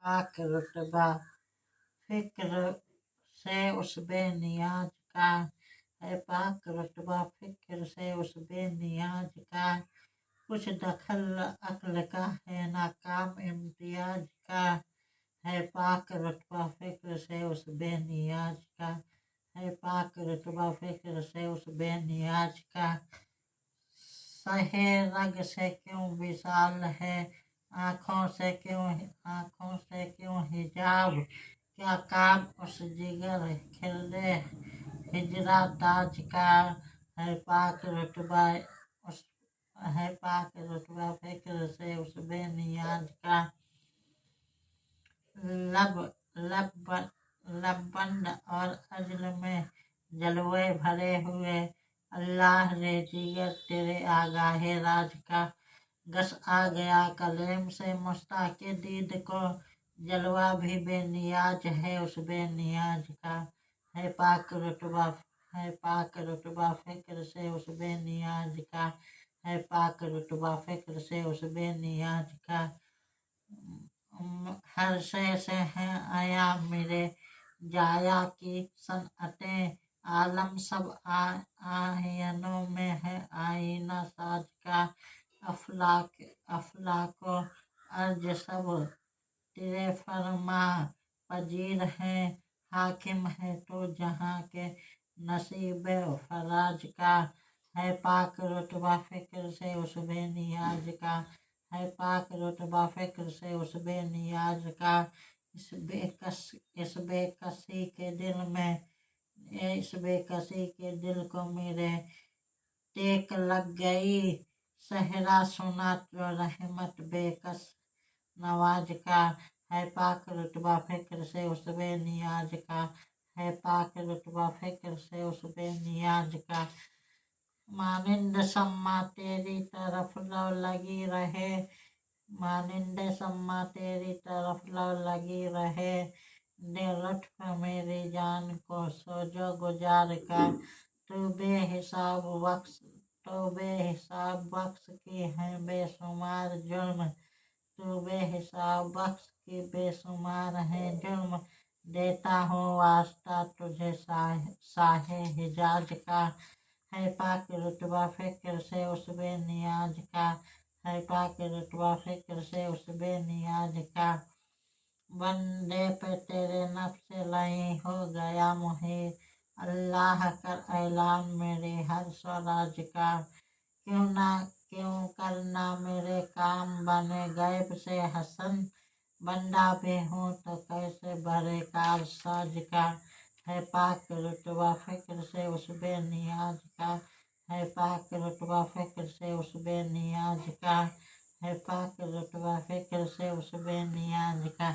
पाक रुतबा फिक्र से उस बेनियाज का है पाक रुतबा फिक्र से उस बेनियाज का कुछ दखल अक्ल का है नाकाम इम्तियाज का है पाक रुतबा फिक्र से उस बेनियाज का है पाक रुतबा फिक्र से उस बेनियाज का सहे रग से क्यों विशाल है आँखों से क्यों हिजाब क्या काम उस जिगर खिलने हिजरा ताज का है पाक रुतबा उस है पाक रुतबा फिक्र से उस बेनियाज का लब लब लबबंद और अजल में जलवे भरे हुए अल्लाह रे जिगर तेरे आगाहे राज का गस आ गया कलेम से मुश्ताके दीद को जलवा भी बेनियाज है उस बेनियाज का है पाक रुतबा फिक्र से उस बेनियाज का है पाक रुतबा फिक्र से उस बेनियाज का हर से हैं आया मेरे जाया की सनअतें आलम सब आयनों में है आईना साज का अफलाको अर्ज सब तेरे फरमा पजीर है हाकिम है तो जहाँ के नसीब फराज का है पाक रुतबा फिक्र से उस बेनियाज का है पाक रुतबा फिक्र से उस बेनियाज का इस बेकसी के दिल में इस बेकसी के दिल को मेरे टेक लग गई सहरा सुना तो रहमत बेकस नवाज का है पाक रुतबा फिक्र से उस बेनियाज का है पाक रुतबा फिक्र से उस बेनियाज का मानिंद सम्मा तेरी तरफ लो लगी रहे मानिंद सम्मा तेरी तरफ लो लगी रहे दे लुत्फ मेरी जान को सोजो गुजार का तू बेहिसाब बख्श की है बेशुमार जुल्म तू बेहिसाब बख्श की बेशुमार है जुल्म देता हूँ वास्ता तुझे साहे हिजाज का है पाक रुतबा फिक्र से उस बेनियाज का है पाक रुतबा फिक्र से उस बेनियाज का बंदे पे तेरे नफ्स लही हो गया मुहे अल्लाह कर ऐलान मेरे हर स्वराज का क्यों करना मेरे काम बने गैब से हसन बंदा भी हूँ तो कैसे भरे कार साज का है पाक रुतबा फिक्र से उस बेनियाज का है पाक रुतबा फिक्र से उस बेनियाज का है पाक रुतबा फिक्र से उस बेनियाज का।